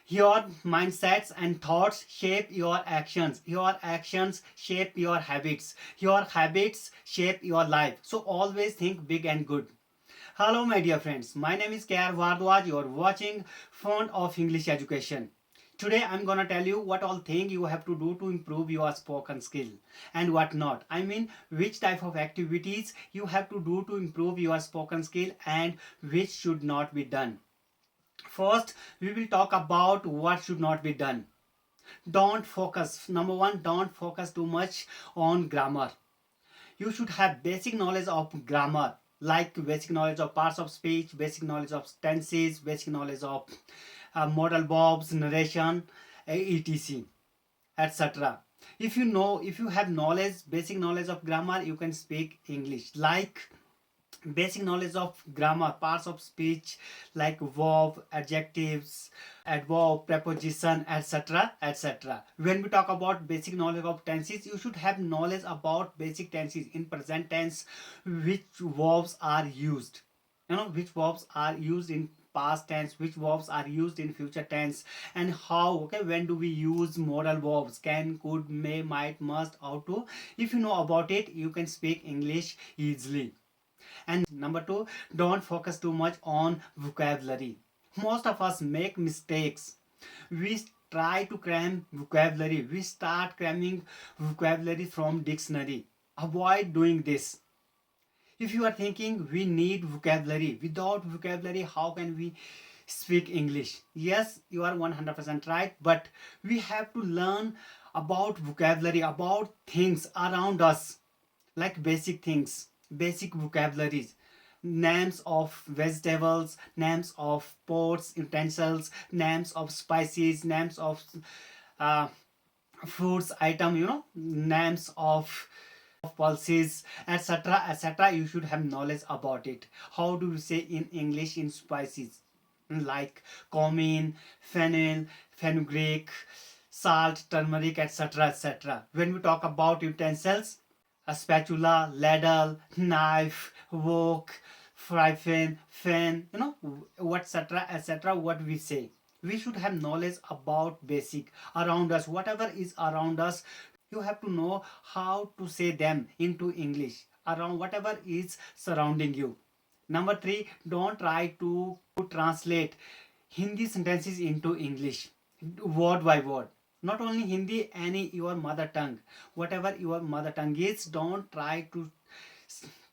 Your mindsets and thoughts shape your actions. Your actions shape your habits. Your habits shape your life. So always think big and good. Hello, my dear friends. My name is K.R. Vardwaj. You are watching Font of English Education. Today, I'm gonna tell you what all thing you have to do to improve your spoken skill and what not. I mean, which type of activities you have to do to improve your spoken skill and which should not be done. First, we will talk about what should not be done. Don't focus. Number one, don't focus too much on grammar. You should have basic knowledge of grammar, like basic knowledge of parts of speech, basic knowledge of tenses, basic knowledge of modal verbs, narration, etc, etc. If you have knowledge, basic knowledge of grammar, you can speak English. Like basic knowledge of grammar, parts of speech like verb, adjectives, adverb, preposition, etc, etc. When we talk about basic knowledge of tenses, you should have knowledge about basic tenses in present tense, which verbs are used, which verbs are used in past tense, which verbs are used in future tense, and how, okay, when do we use modal verbs, can, could, may, might, must, how to. If you know about it, you can speak English easily. And number two, don't focus too much on vocabulary. Most of us make mistakes. We try to cram vocabulary. We start cramming vocabulary from dictionary. Avoid doing this. If you are thinking we need vocabulary, without vocabulary, how can we speak English? Yes, you are 100% right, but we have to learn about vocabulary, about things around us, like basic things, basic vocabularies, names of vegetables, names of pots, utensils, names of spices, names of uh, foods item, names of pulses, etc, etc. You should have knowledge about it. How do you say in English in spices? Like cumin, fennel, fenugreek, salt, turmeric, etc, etc. When we talk about utensils, a spatula, ladle, knife, wok, fry pan, fan, etc, etc. What we say, we should have knowledge about basic around us. Whatever is around us, you have to know how to say them into English around whatever is surrounding you. Number three, don't try to translate Hindi sentences into English word by word. Not only Hindi, any your mother tongue, whatever your mother tongue is, don't try to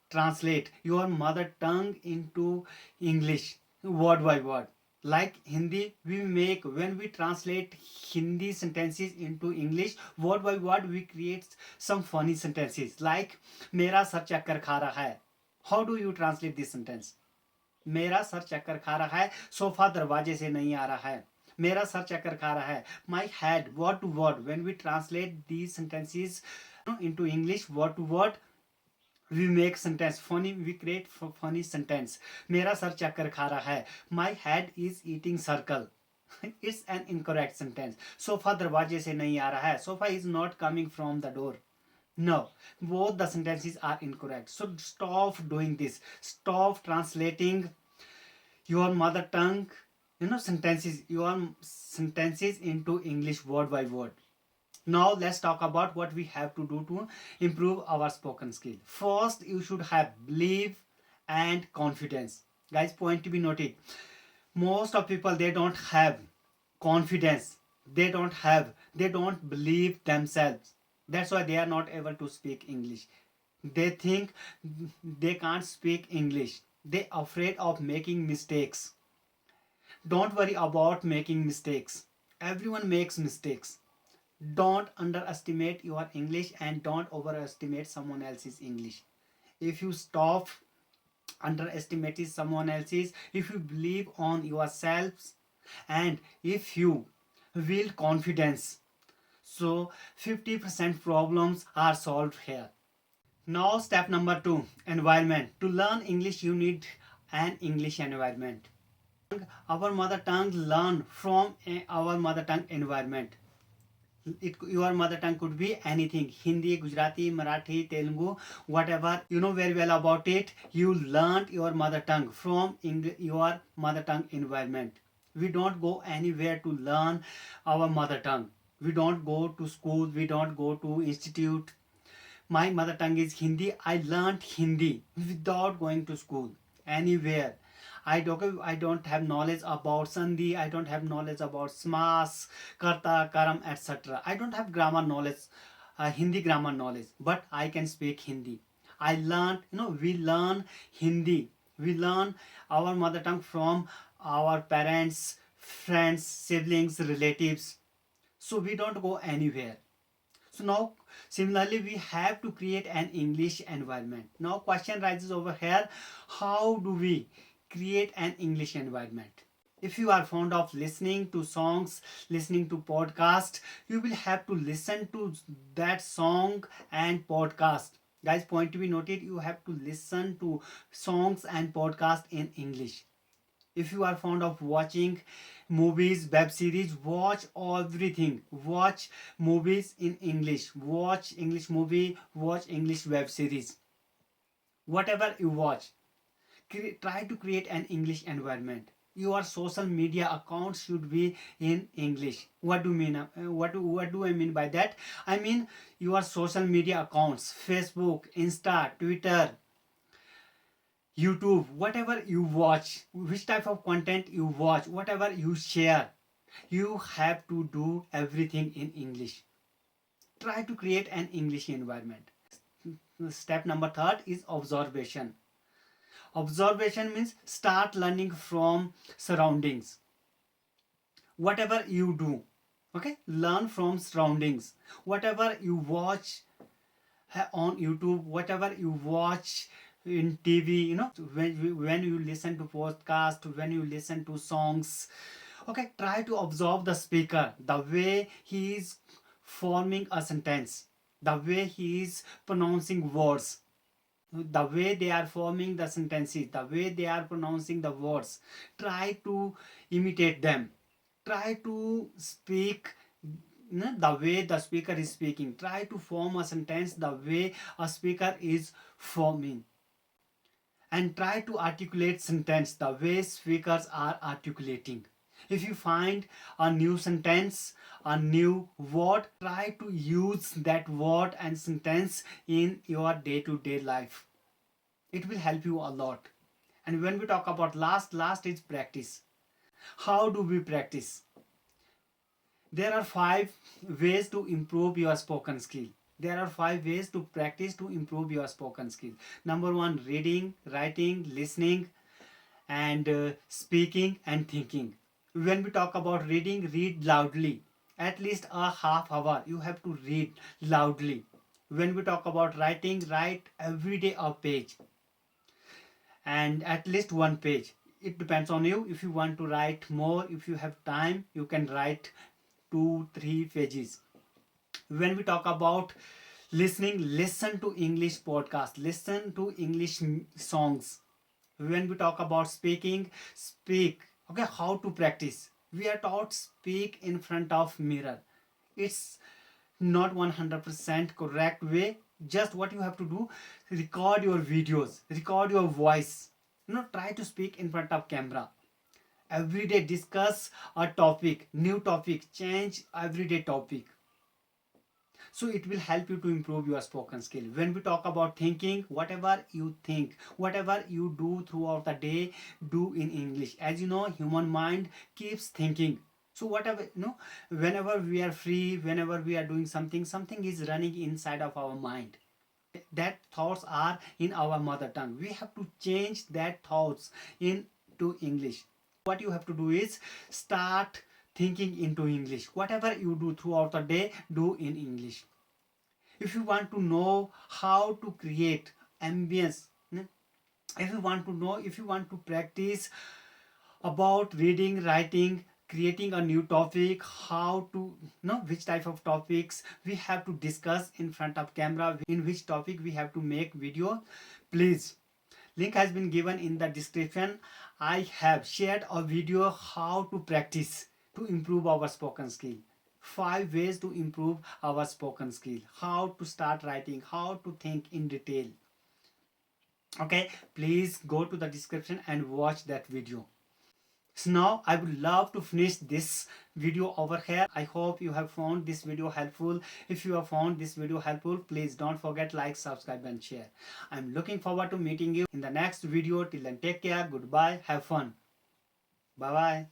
translate your mother tongue into English word by word. Like Hindi, we make, when we translate Hindi sentences into English word by word, we create some funny sentences like मेरा sir चक्कर खा रहा है. How do you translate this sentence? मेरा sir चक्कर खा रहा है, सोफा दरवाजे से नहीं आ रहा है. मेरा सर चक्कर खा रहा है, my head, word to word. When we translate these sentences into English word to word, we make sentence funny, we create funny sentence. मेरा सर चक्कर खा रहा है, my head is eating circle. It's an incorrect sentence. Sofa दरवाजे से नहीं आ रहा है, sofa is not coming from the door. No, both the sentences are incorrect. So stop doing this. Stop translating your mother tongue, your sentences into English word by word. Now let's talk about what we have to do to improve our spoken skill. First, you should have belief and confidence. Guys, point to be noted. Most of people, they don't have confidence. They don't believe themselves. That's why they are not able to speak English. They think they can't speak English. They're afraid of making mistakes. Don't worry about making mistakes. Everyone makes mistakes. Don't underestimate your English and don't overestimate someone else's English. If you stop underestimating someone else's, if you believe on yourselves, and if you build confidence, so 50% problems are solved here. Now step number 2, environment. To learn English, you need an English environment. Our mother tongue, learn from our mother tongue environment. Your mother tongue could be anything: Hindi, Gujarati, Marathi, Telugu, whatever. You know very well about it. You learned your mother tongue from your mother tongue environment. We don't go anywhere to learn our mother tongue. We don't go to school, we don't go to institute. My mother tongue is Hindi. I learned Hindi without going to school anywhere. I don't have knowledge about Sandhi. I don't have knowledge about Smas, Karta, Karam, etc. I don't have grammar knowledge, Hindi grammar knowledge, but I can speak Hindi. I learned, we learn Hindi. We learn our mother tongue from our parents, friends, siblings, relatives. So we don't go anywhere. So now, similarly, we have to create an English environment. Now, question rises over here: how do we create an English environment? If you are fond of listening to songs, listening to podcast, you will have to listen to that song and podcast. Guys, point to be noted: you have to listen to songs and podcast in English. If you are fond of watching movies, web series, watch everything. Watch movies in English, watch English movie, watch English web series. Whatever you watch, try to create an English environment. Your social media accounts should be in English. What do you mean? What do I mean by that? I mean your social media accounts: Facebook, Insta, Twitter, YouTube, whatever you watch, which type of content you watch, whatever you share, you have to do everything in English. Try to create an English environment. Step number third is observation. Observation means start learning from surroundings. Whatever you do, okay, learn from surroundings. Whatever you watch on YouTube, whatever you watch in TV, when you listen to podcast, when you listen to songs, okay, try to observe the speaker, the way he is forming a sentence, the way he is pronouncing words, the way they are forming the sentences, the way they are pronouncing the words. Try to imitate them. Try to speak the way the speaker is speaking. Try to form a sentence the way a speaker is forming, and try to articulate sentence the way speakers are articulating. If you find a new sentence, a new word, try to use that word and sentence in your day-to-day life. It will help you a lot. And when we talk about last is practice. How do we practice? There are 5 ways to improve your spoken skill. There are 5 ways to practice to improve your spoken skill. Number 1, reading, writing, listening, and speaking and thinking. When we talk about reading, read loudly. At least a half hour you have to read loudly. When we talk about writing, write every day a page, and at least one page. It depends on you. If you want to write more, if you have time, you can write 2-3 pages. When we talk about listening, listen to English podcast, listen to English songs. When we talk about speaking, speak. Okay, how to practice? We are taught speak in front of mirror. It's not 100% correct way. Just what you have to do: record your videos, record your voice. Try to speak in front of camera. Every day discuss a topic, new topic, change everyday topic. So it will help you to improve your spoken skill. When we talk about thinking, whatever you think, whatever you do throughout the day, do in English. As you know, human mind keeps thinking. So whatever, whenever we are free, whenever we are doing something, something is running inside of our mind. That thoughts are in our mother tongue. We have to change that thoughts into English. What you have to do is start thinking into English. Whatever you do throughout the day, do in English. If you want to know how to create ambience, if you want to practice about reading, writing, creating a new topic, how to know which type of topics we have to discuss in front of camera, in which topic we have to make video, please, link has been given in the description. I have shared a video how to practice to improve our spoken skill. 5 ways to improve our spoken skill. How to start writing, how to think in detail. Okay, please go to the description and watch that video. So now I would love to finish this video over here. I hope you have found this video helpful. If you have found this video helpful, please don't forget like, subscribe and share. I'm looking forward to meeting you in the next video. Till then, take care. Goodbye. Have fun. Bye bye.